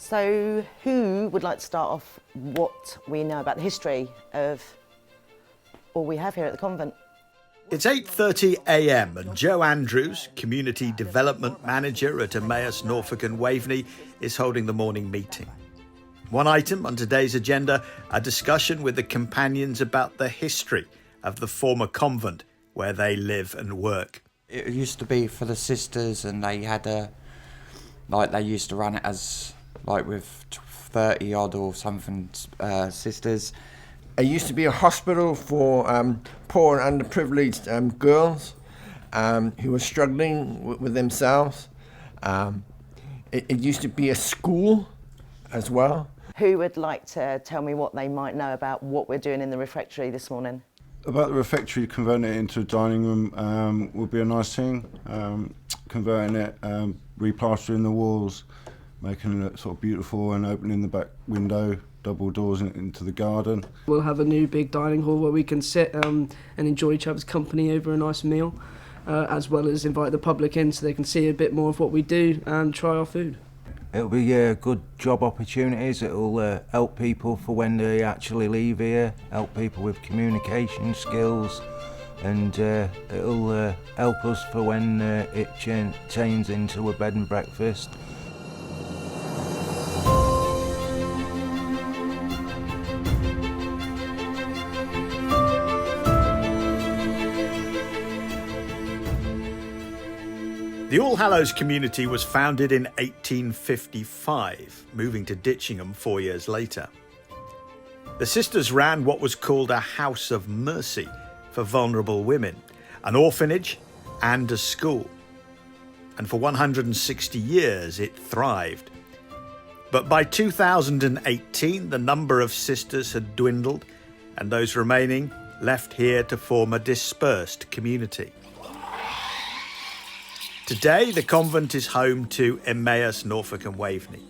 So who would like to start off what we know about the history of all we have here at the convent? It's 8:30 a.m. and Joe Andrews, Community Development Manager at Emmaus Norfolk and Waveney, is holding the morning meeting. One item on today's agenda, a discussion with the companions about the history of the former convent where they live and work. It used to be for the sisters, and they had they used to run it as with 30 odd or something sisters. It used to be a hospital for poor and underprivileged girls who were struggling with themselves. It used to be a school as well. Who would like to tell me what they might know about what we're doing in the refectory this morning? About the refectory, converting it into a dining room would be a nice thing. Converting it, replastering the walls, making it sort of beautiful, and opening the back window, double doors into the garden. We'll have a new big dining hall where we can sit and enjoy each other's company over a nice meal, as well as invite the public in so they can see a bit more of what we do and try our food. It'll be good job opportunities. It'll help people for when they actually leave here, help people with communication skills, and it'll help us for when it changes into a bed and breakfast. The All Hallows community was founded in 1855, moving to Ditchingham 4 years later. The sisters ran what was called a house of mercy for vulnerable women, an orphanage and a school. And for 160 years it thrived. But by 2018 the number of sisters had dwindled, and those remaining left here to form a dispersed community. Today, the convent is home to Emmaus Norfolk and Waveney.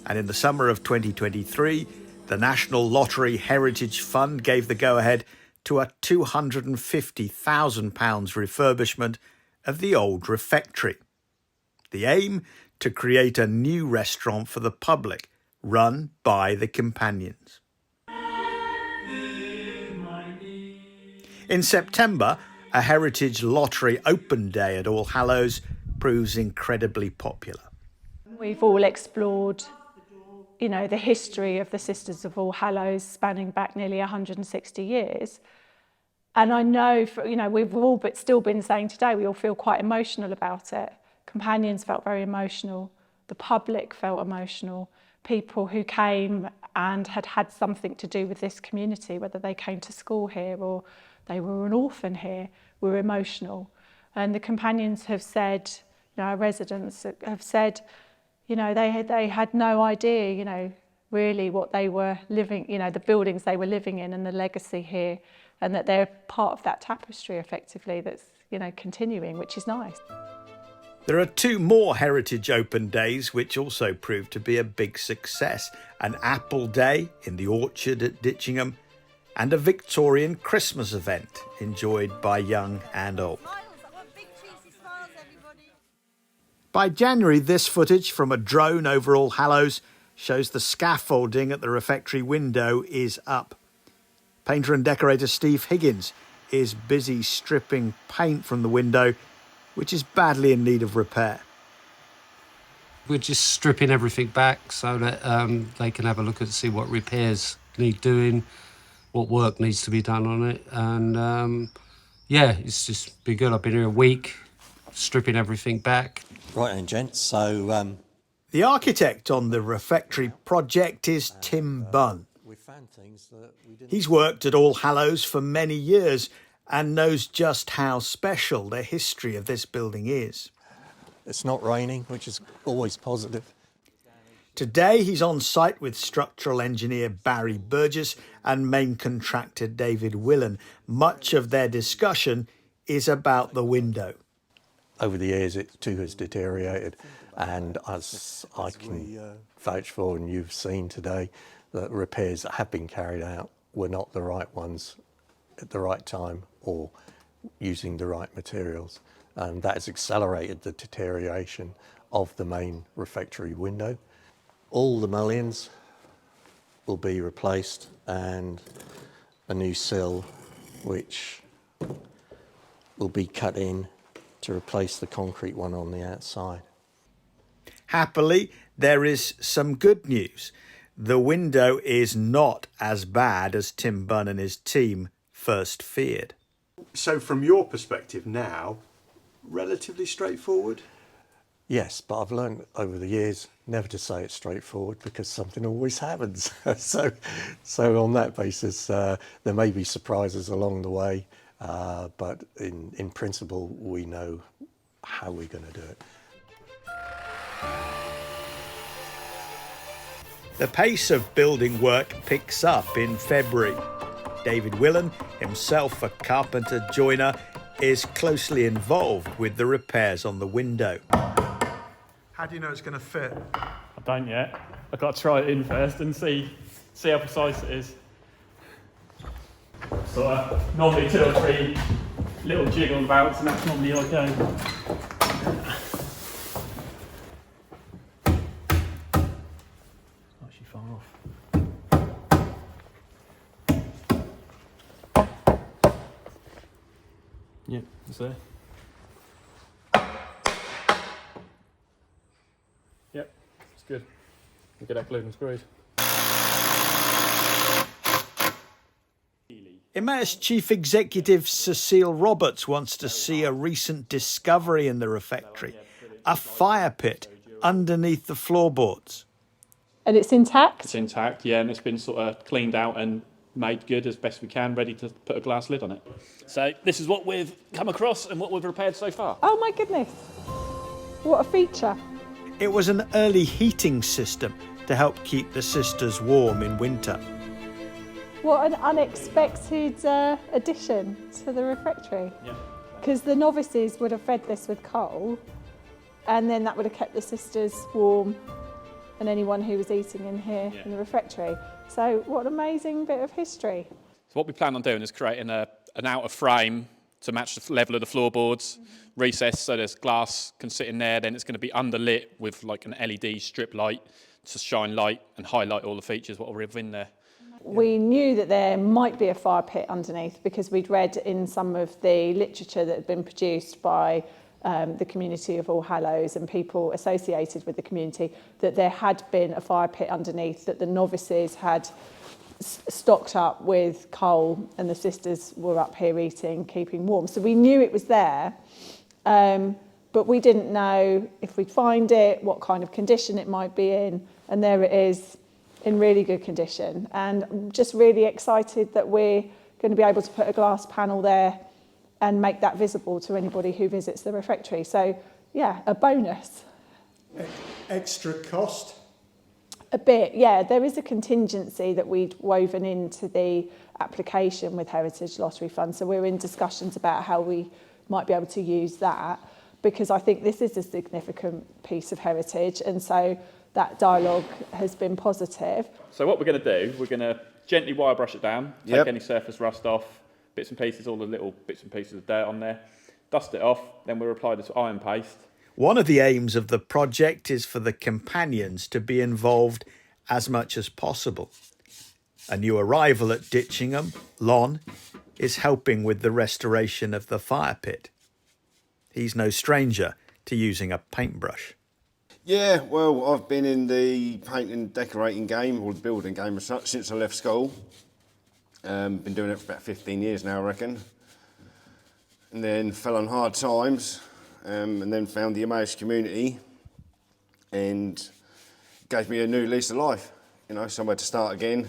And in the summer of 2023, the National Lottery Heritage Fund gave the go-ahead to a £250,000 refurbishment of the old refectory. The aim, to create a new restaurant for the public, run by the companions. In September, a Heritage Lottery Open Day at All Hallows proves incredibly popular. We've all explored, the history of the Sisters of All Hallows spanning back nearly 160 years. And I know, we've all but still been saying today, we all feel quite emotional about it. Companions felt very emotional. The public felt emotional. People who came and had had something to do with this community, whether they came to school here or they were an orphan here, were emotional. And the companions have said, our residents have said, they had no idea, really what they were living, the buildings they were living in and the legacy here, and that they're part of that tapestry effectively that's, continuing, which is nice. There are two more Heritage Open Days which also proved to be a big success. An Apple Day in the Orchard at Ditchingham, and a Victorian Christmas event enjoyed by young and old. By January, this footage from a drone over All Hallows shows the scaffolding at the refectory window is up. Painter and decorator Steve Higgins is busy stripping paint from the window, which is badly in need of repair. We're just stripping everything back so that they can have a look and see what repairs need doing, what work needs to be done on it. And it's just been good. I've been here a week, stripping everything back. Right then, gents, so... The architect on the refectory project is Tim Bunn. He's worked at All Hallows for many years and knows just how special the history of this building is. It's not raining, which is always positive. Today he's on site with structural engineer Barry Burgess and main contractor David Willan. Much of their discussion is about the window. Over the years it too has deteriorated, and as I can vouch for and you've seen today, the repairs that have been carried out were not the right ones at the right time or using the right materials, and that has accelerated the deterioration of the main refectory window. All the mullions will be replaced and a new sill which will be cut in to replace the concrete one on the outside. Happily, there is some good news. The window is not as bad as Tim Bunn and his team first feared. So from your perspective now, relatively straightforward? Yes, but I've learned over the years never to say it's straightforward because something always happens. so on that basis, there may be surprises along the way, but in principle, we know how we're going to do it. The pace of building work picks up in February. David Willan, himself a carpenter joiner, is closely involved with the repairs on the window. How do you know it's going to fit? I don't yet. I've got to try it in first and see how precise it is. So normally 2 or 3 little jiggle bouts and that's normally okay. Actually far off. Yep, it's there. Yep, it's good. We'll get that glued and screwed. Emmaus Chief Executive Cecile Roberts wants to see a recent discovery in the refectory, a fire pit underneath the floorboards. And it's intact? It's intact, yeah, and it's been sort of cleaned out and made good as best we can, ready to put a glass lid on it. So this is what we've come across and what we've repaired so far. Oh my goodness. What a feature. It was an early heating system to help keep the sisters warm in winter. What an unexpected addition to the refectory. Yeah. Because the novices would have fed this with coal and then that would have kept the sisters warm and anyone who was eating in here in the refectory. So what an amazing bit of history. So what we plan on doing is creating an outer frame to match the level of the floorboards, recessed so there's glass can sit in there, then it's going to be underlit with like an LED strip light to shine light and highlight all the features what are within there. We knew that there might be a fire pit underneath because we'd read in some of the literature that had been produced by the community of All Hallows and people associated with the community that there had been a fire pit underneath, that the novices had stocked up with coal and the sisters were up here eating, keeping warm. So we knew it was there, but we didn't know if we'd find it, what kind of condition it might be in, and there it is in really good condition. And I'm just really excited that we're going to be able to put a glass panel there and make that visible to anybody who visits the refectory. So, yeah, a bonus. Extra cost? A bit, yeah. There is a contingency that we'd woven into the application with Heritage Lottery Fund. So we're in discussions about how we might be able to use that, because I think this is a significant piece of heritage. And so that dialogue has been positive. So what we're going to do, we're going to gently wire brush it down, take any surface rust off, bits and pieces, all the little bits and pieces of dirt on there, dust it off, then we'll apply this iron paste. One of the aims of the project is for the companions to be involved as much as possible. A new arrival at Ditchingham, Lon, is helping with the restoration of the fire pit. He's no stranger to using a paintbrush. Yeah, well, I've been in the painting and decorating game, or the building game as such, since I left school. Been doing it for about 15 years now, I reckon. And then fell on hard times, and then found the Emmaus community, and gave me a new lease of life. You know, somewhere to start again.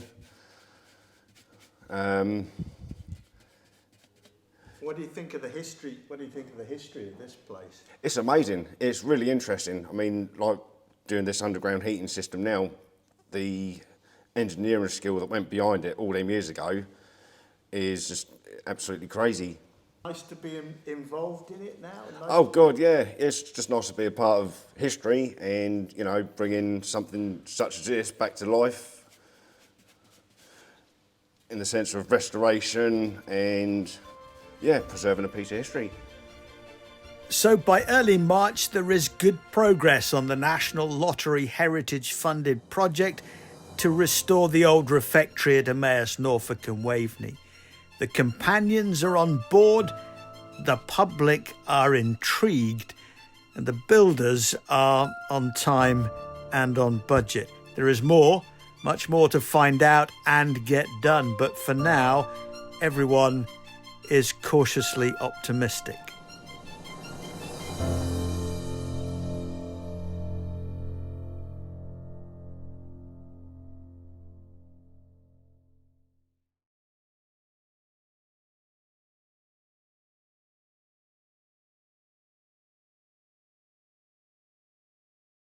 What do you think of the history? What do you think of the history of this place? It's amazing. It's really interesting. I mean, like doing this underground heating system now, the engineering skill that went behind it all them years ago is just absolutely crazy. Nice to be involved in it now? Oh God, yeah. It's just nice to be a part of history and, you know, bringing something such as this back to life in the sense of restoration and, yeah, preserving a piece of history. So by early March, there is good progress on the National Lottery Heritage funded project to restore the old refectory at Emmaus, Norfolk and Waveney. The companions are on board, the public are intrigued, and the builders are on time and on budget. There is more, much more to find out and get done, but for now, everyone is cautiously optimistic.